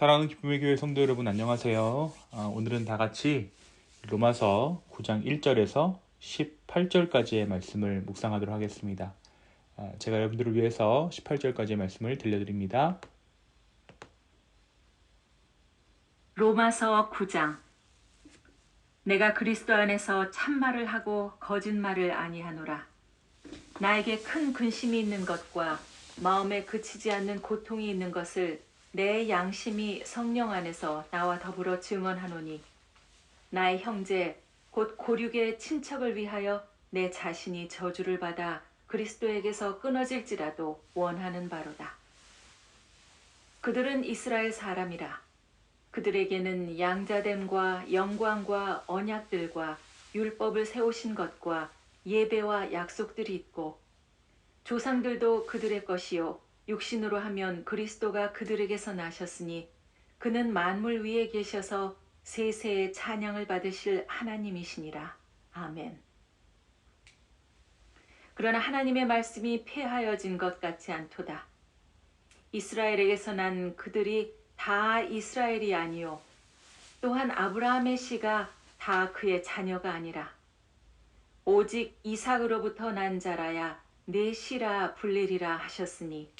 사랑하는 기쁨의 교회 성도 여러분 안녕하세요. 오늘은 다 같이 로마서 9장 1절에서 18절까지의 말씀을 묵상하도록 하겠습니다. 제가 여러분들을 위해서 18절까지의 말씀을 들려드립니다. 로마서 9장. 내가 그리스도 안에서 참말을 하고 거짓말을 아니하노라. 나에게 큰 근심이 있는 것과 마음에 그치지 않는 고통이 있는 것을 내 양심이 성령 안에서 나와 더불어 증언하노니, 나의 형제 곧 고륙의 친척을 위하여 내 자신이 저주를 받아 그리스도에게서 끊어질지라도 원하는 바로다. 그들은 이스라엘 사람이라. 그들에게는 양자됨과 영광과 언약들과 율법을 세우신 것과 예배와 약속들이 있고, 조상들도 그들의 것이요 육신으로 하면 그리스도가 그들에게서 나셨으니 그는 만물 위에 계셔서 세세의 찬양을 받으실 하나님이시니라. 아멘. 그러나 하나님의 말씀이 폐하여진 것 같지 않도다. 이스라엘에게서 난 그들이 다 이스라엘이 아니요 또한 아브라함의 씨가 다 그의 자녀가 아니라 오직 이삭으로부터 난 자라야 내 씨라 불리리라 하셨으니,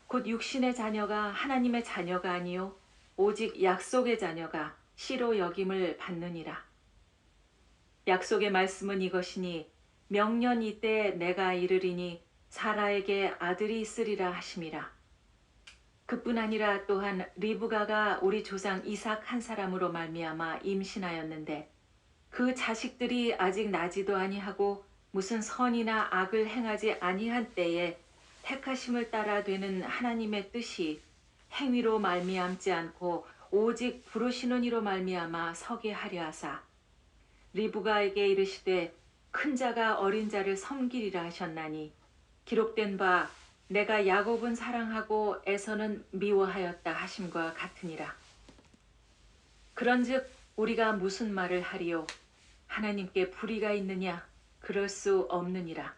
곧 육신의 자녀가 하나님의 자녀가 아니요 오직 약속의 자녀가 씨로 여김을 받느니라. 약속의 말씀은 이것이니, 명년 이때 내가 이르리니 사라에게 아들이 있으리라 하심이라. 그뿐 아니라 또한 리브가가 우리 조상 이삭 한 사람으로 말미암아 임신하였는데, 그 자식들이 아직 나지도 아니하고 무슨 선이나 악을 행하지 아니한 때에 택하심을 따라 되는 하나님의 뜻이 행위로 말미암지 않고 오직 부르시는 이로 말미암아 서게 하려 하사, 리브가에게 이르시되 큰 자가 어린 자를 섬기리라 하셨나니, 기록된 바 내가 야곱은 사랑하고 에서는 미워하였다 하심과 같으니라. 그런즉 우리가 무슨 말을 하리요? 하나님께 불의가 있느냐? 그럴 수 없느니라.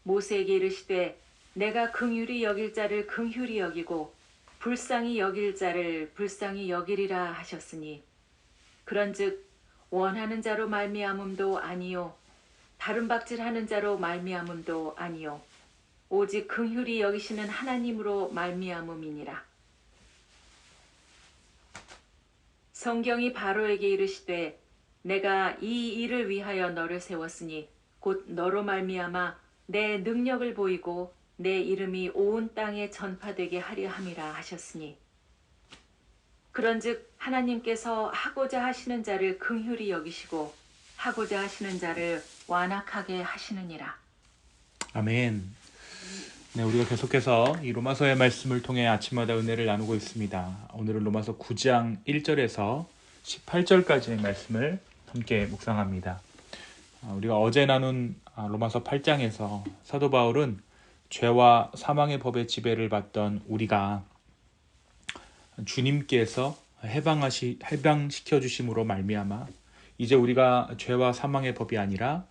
모세에게 이르시되 내가 긍휼히 여길 자를 긍휼히 여기고 불쌍히 여길 자를 불쌍히 여기리라 하셨으니, 그런즉 원하는 자로 말미암음도 아니요 다른 박질하는 자로 말미암음도 아니요 오직 긍휼히 여기시는 하나님으로 말미암음이니라. 성경이 바로에게 이르시되 내가 이 일을 위하여 너를 세웠으니 곧 너로 말미암아 내 능력을 보이고 내 이름이 온 땅에 전파되게 하려 함이라 하셨으니, 그런즉 하나님께서 하고자 하시는 자를 긍휼히 여기시고 하고자 하시는 자를 완악하게 하시느니라. 아멘. 네, 우리가 계속해서 이 로마서의 말씀을 통해 아침마다 은혜를 나누고 있습니다. 오늘은 로마서 9장 1절에서 18절까지의 말씀을 함께 묵상합니다. 우리가 어제 나눈 로마서 8장에서 사도 바울은 죄와 사망의 법의 지배를 받던 우리가 주님께서 해방시켜 주심으로 말미암아 이제 우리가 죄와 사망의 법이 아니라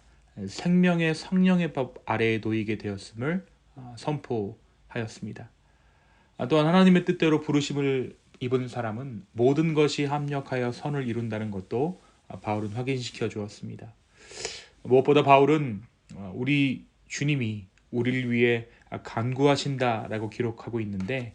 생명의 성령의 법 아래에 놓이게 되었음을 선포하였습니다. 또한 하나님의 뜻대로 부르심을 입은 사람은 모든 것이 합력하여 선을 이룬다는 것도 바울은 확인시켜 주었습니다. 무엇보다 바울은 우리 주님이 우리를 위해 간구하신다라고 기록하고 있는데,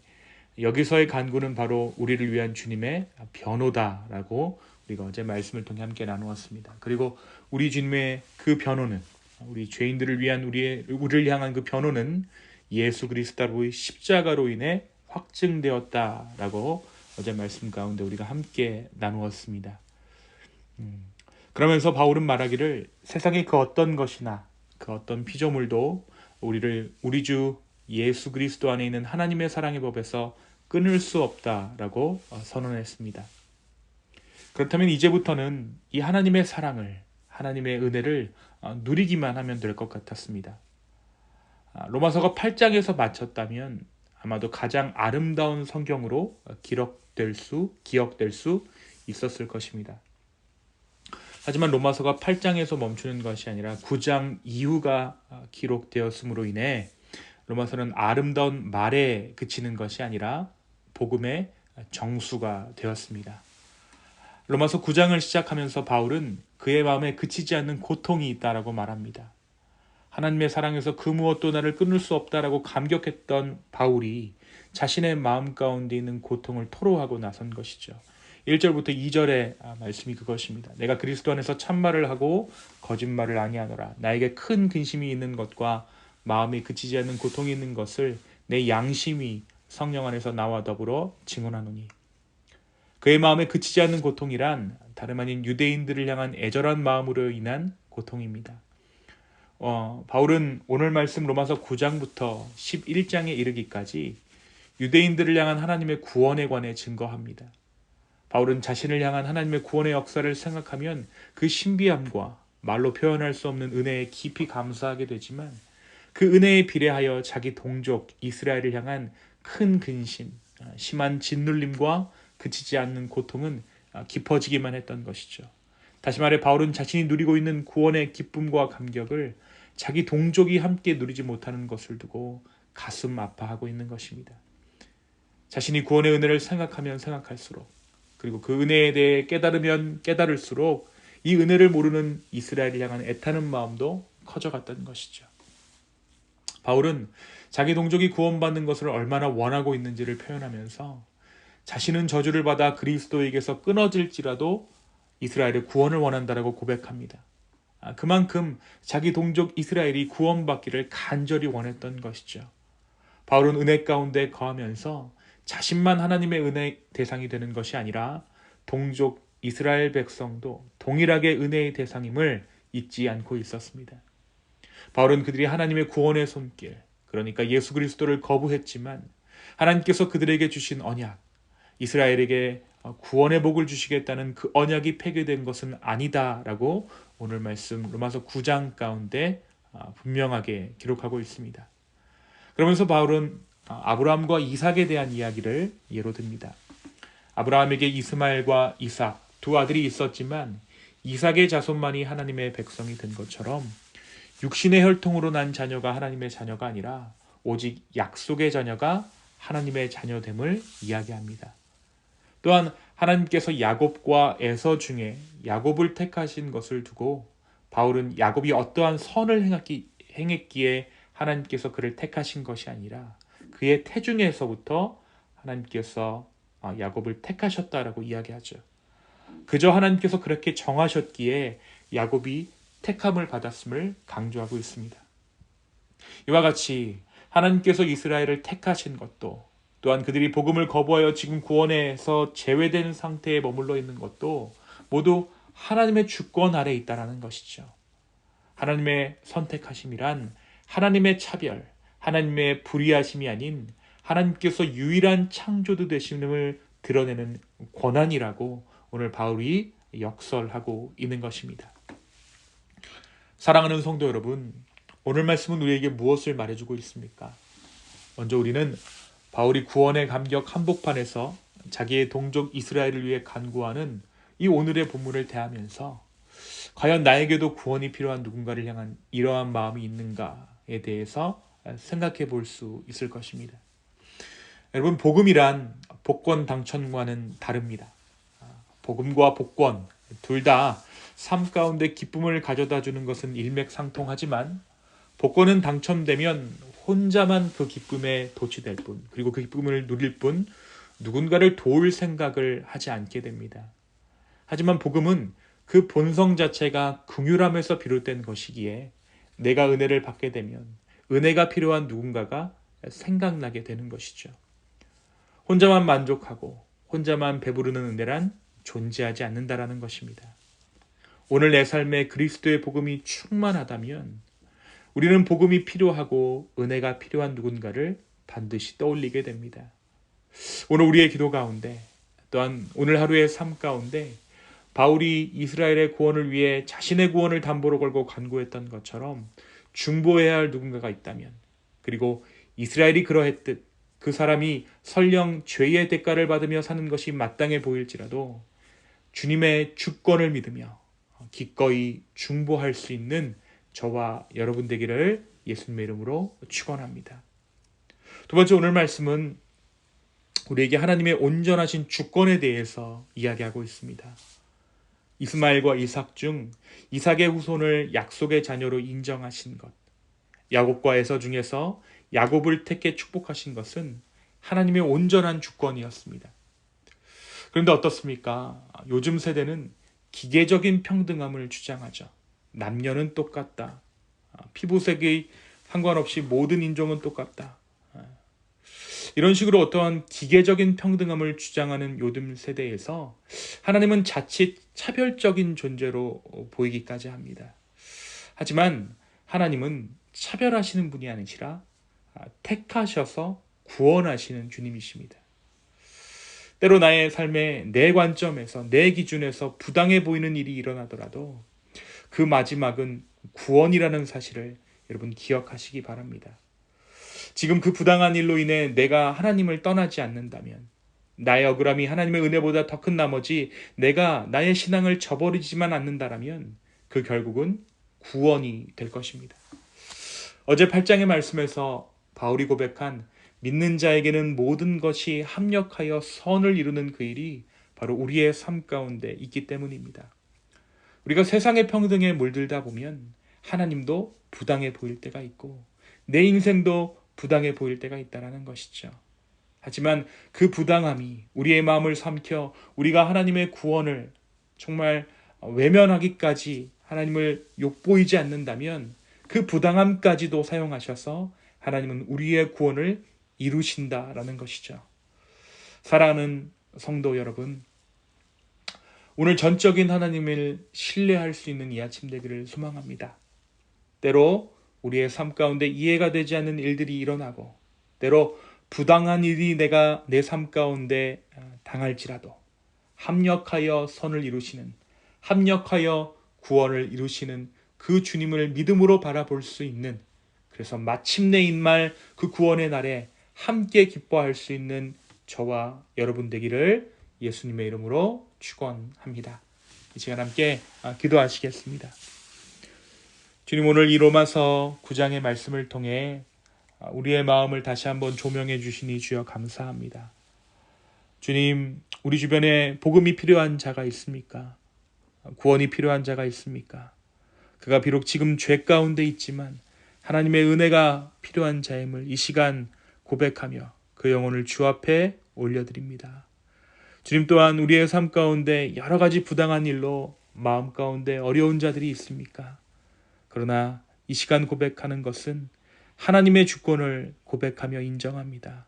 여기서의 간구는 바로 우리를 위한 주님의 변호다라고 우리가 어제 말씀을 통해 함께 나누었습니다. 그리고 우리 주님의 그 변호는, 우리 죄인들을 위한 우리를 향한 그 변호는 예수 그리스도의 십자가로 인해 확증되었다라고 어제 말씀 가운데 우리가 함께 나누었습니다. 그러면서 바울은 말하기를 세상의 그 어떤 것이나 그 어떤 피조물도 우리 주 예수 그리스도 안에 있는 하나님의 사랑의 법에서 끊을 수 없다라고 선언했습니다. 그렇다면 이제부터는 이 하나님의 사랑을, 하나님의 은혜를 누리기만 하면 될 것 같았습니다. 로마서가 8장에서 마쳤다면 아마도 가장 아름다운 성경으로 기억될 수 있었을 것입니다. 하지만 로마서가 8장에서 멈추는 것이 아니라 9장 이후가 기록되었으므로 인해 로마서는 아름다운 말에 그치는 것이 아니라 복음의 정수가 되었습니다. 로마서 9장을 시작하면서 바울은 그의 마음에 그치지 않는 고통이 있다라고 말합니다. 하나님의 사랑에서 그 무엇도 나를 끊을 수 없다라고 감격했던 바울이 자신의 마음 가운데 있는 고통을 토로하고 나선 것이죠. 1절부터 2절의 말씀이 그것입니다. 내가 그리스도 안에서 참말을 하고 거짓말을 아니하노라. 나에게 큰 근심이 있는 것과 마음이 그치지 않는 고통이 있는 것을 내 양심이 성령 안에서 나와 더불어 증언하노니. 그의 마음에 그치지 않는 고통이란 다름 아닌 유대인들을 향한 애절한 마음으로 인한 고통입니다. 바울은 오늘 말씀 로마서 9장부터 11장에 이르기까지 유대인들을 향한 하나님의 구원에 관해 증거합니다. 바울은 자신을 향한 하나님의 구원의 역사를 생각하면 그 신비함과 말로 표현할 수 없는 은혜에 깊이 감사하게 되지만 그 은혜에 비례하여 자기 동족 이스라엘을 향한 큰 근심, 심한 짓눌림과 그치지 않는 고통은 깊어지기만 했던 것이죠. 다시 말해 바울은 자신이 누리고 있는 구원의 기쁨과 감격을 자기 동족이 함께 누리지 못하는 것을 두고 가슴 아파하고 있는 것입니다. 자신이 구원의 은혜를 생각하면 생각할수록 그리고 그 은혜에 대해 깨달으면 깨달을수록 이 은혜를 모르는 이스라엘을 향한 애타는 마음도 커져갔던 것이죠. 바울은 자기 동족이 구원받는 것을 얼마나 원하고 있는지를 표현하면서 자신은 저주를 받아 그리스도에게서 끊어질지라도 이스라엘의 구원을 원한다라고 고백합니다. 그만큼 자기 동족 이스라엘이 구원받기를 간절히 원했던 것이죠. 바울은 은혜 가운데 거하면서 자신만 하나님의 은혜의 대상이 되는 것이 아니라 동족 이스라엘 백성도 동일하게 은혜의 대상임을 잊지 않고 있었습니다. 바울은 그들이 하나님의 구원의 손길, 그러니까 예수 그리스도를 거부했지만 하나님께서 그들에게 주신 언약, 이스라엘에게 구원의 복을 주시겠다는 그 언약이 폐기된 것은 아니다라고 오늘 말씀 로마서 9장 가운데 분명하게 기록하고 있습니다. 그러면서 바울은 아브라함과 이삭에 대한 이야기를 예로 듭니다. 아브라함에게 이스마엘과 이삭 두 아들이 있었지만 이삭의 자손만이 하나님의 백성이 된 것처럼 육신의 혈통으로 난 자녀가 하나님의 자녀가 아니라 오직 약속의 자녀가 하나님의 자녀됨을 이야기합니다. 또한 하나님께서 야곱과 에서 중에 야곱을 택하신 것을 두고 바울은 야곱이 어떠한 선을 행했기에 하나님께서 그를 택하신 것이 아니라 그의 태중에서부터 하나님께서 야곱을 택하셨다라고 이야기하죠. 그저 하나님께서 그렇게 정하셨기에 야곱이 택함을 받았음을 강조하고 있습니다. 이와 같이 하나님께서 이스라엘을 택하신 것도 또한 그들이 복음을 거부하여 지금 구원에서 제외된 상태에 머물러 있는 것도 모두 하나님의 주권 아래에 있다는 것이죠. 하나님의 선택하심이란 하나님의 차별, 하나님의 불의하심이 아닌 하나님께서 유일한 창조주 되심을 드러내는 권한이라고 오늘 바울이 역설하고 있는 것입니다. 사랑하는 성도 여러분, 오늘 말씀은 우리에게 무엇을 말해주고 있습니까? 먼저 우리는 바울이 구원의 감격 한복판에서 자기의 동족 이스라엘을 위해 간구하는 이 오늘의 본문을 대하면서 과연 나에게도 구원이 필요한 누군가를 향한 이러한 마음이 있는가에 대해서 생각해 볼 수 있을 것입니다. 여러분, 복음이란 복권 당첨과는 다릅니다. 복음과 복권 둘 다 삶 가운데 기쁨을 가져다 주는 것은 일맥상통하지만 복권은 당첨되면 혼자만 그 기쁨에 도취될 뿐, 그리고 그 기쁨을 누릴 뿐 누군가를 도울 생각을 하지 않게 됩니다. 하지만 복음은 그 본성 자체가 긍휼함에서 비롯된 것이기에 내가 은혜를 받게 되면 은혜가 필요한 누군가가 생각나게 되는 것이죠. 혼자만 만족하고 혼자만 배부르는 은혜란 존재하지 않는다라는 것입니다. 오늘 내 삶에 그리스도의 복음이 충만하다면 우리는 복음이 필요하고 은혜가 필요한 누군가를 반드시 떠올리게 됩니다. 오늘 우리의 기도 가운데 또한 오늘 하루의 삶 가운데 바울이 이스라엘의 구원을 위해 자신의 구원을 담보로 걸고 간구했던 것처럼 중보해야 할 누군가가 있다면, 그리고 이스라엘이 그러했듯 그 사람이 설령 죄의 대가를 받으며 사는 것이 마땅해 보일지라도 주님의 주권을 믿으며 기꺼이 중보할 수 있는 저와 여러분 되기를 예수님의 이름으로 축원합니다. 두 번째, 오늘 말씀은 우리에게 하나님의 온전하신 주권에 대해서 이야기하고 있습니다. 이스마엘과 이삭 중 이삭의 후손을 약속의 자녀로 인정하신 것, 야곱과 에서 중에서 야곱을 택해 축복하신 것은 하나님의 온전한 주권이었습니다. 그런데 어떻습니까? 요즘 세대는 기계적인 평등함을 주장하죠. 남녀는 똑같다. 피부색이 상관없이 모든 인종은 똑같다. 이런 식으로 어떠한 기계적인 평등함을 주장하는 요즘 세대에서 하나님은 자칫 차별적인 존재로 보이기까지 합니다. 하지만 하나님은 차별하시는 분이 아니시라 택하셔서 구원하시는 주님이십니다. 때로 나의 삶의 내 관점에서 내 기준에서 부당해 보이는 일이 일어나더라도 그 마지막은 구원이라는 사실을 여러분 기억하시기 바랍니다. 지금 그 부당한 일로 인해 내가 하나님을 떠나지 않는다면, 나의 억울함이 하나님의 은혜보다 더 큰 나머지 내가 나의 신앙을 저버리지만 않는다라면 그 결국은 구원이 될 것입니다. 어제 8장의 말씀에서 바울이 고백한 믿는 자에게는 모든 것이 합력하여 선을 이루는 그 일이 바로 우리의 삶 가운데 있기 때문입니다. 우리가 세상의 평등에 물들다 보면 하나님도 부당해 보일 때가 있고 내 인생도 부당해 보일 때가 있다는 것이죠. 하지만 그 부당함이 우리의 마음을 삼켜 우리가 하나님의 구원을 정말 외면하기까지 하나님을 욕보이지 않는다면 그 부당함까지도 사용하셔서 하나님은 우리의 구원을 이루신다라는 것이죠. 사랑하는 성도 여러분, 오늘 전적인 하나님을 신뢰할 수 있는 이 아침 되기를 소망합니다. 때로 우리의 삶 가운데 이해가 되지 않는 일들이 일어나고 때로 부당한 일이 내가 내 삶 가운데 당할지라도 합력하여 선을 이루시는, 합력하여 구원을 이루시는 그 주님을 믿음으로 바라볼 수 있는, 그래서 마침내 인말 그 구원의 날에 함께 기뻐할 수 있는 저와 여러분 되기를 예수님의 이름으로 축원합니다. 이 시간 함께 기도하시겠습니다. 주님, 오늘 이 로마서 9장의 말씀을 통해 우리의 마음을 다시 한번 조명해 주시니 주여 감사합니다. 주님, 우리 주변에 복음이 필요한 자가 있습니까? 구원이 필요한 자가 있습니까? 그가 비록 지금 죄 가운데 있지만 하나님의 은혜가 필요한 자임을 이 시간 고백하며 그 영혼을 주 앞에 올려드립니다. 주님, 또한 우리의 삶 가운데 여러 가지 부당한 일로 마음 가운데 어려운 자들이 있습니까? 그러나 이 시간 고백하는 것은 하나님의 주권을 고백하며 인정합니다.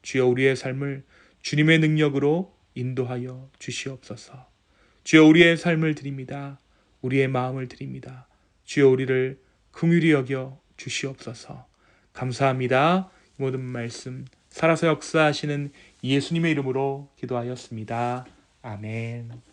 주여, 우리의 삶을 주님의 능력으로 인도하여 주시옵소서. 주여, 우리의 삶을 드립니다. 우리의 마음을 드립니다. 주여, 우리를 긍휼히 여겨 주시옵소서. 감사합니다. 이 모든 말씀 살아서 역사하시는 예수님의 이름으로 기도하였습니다. 아멘.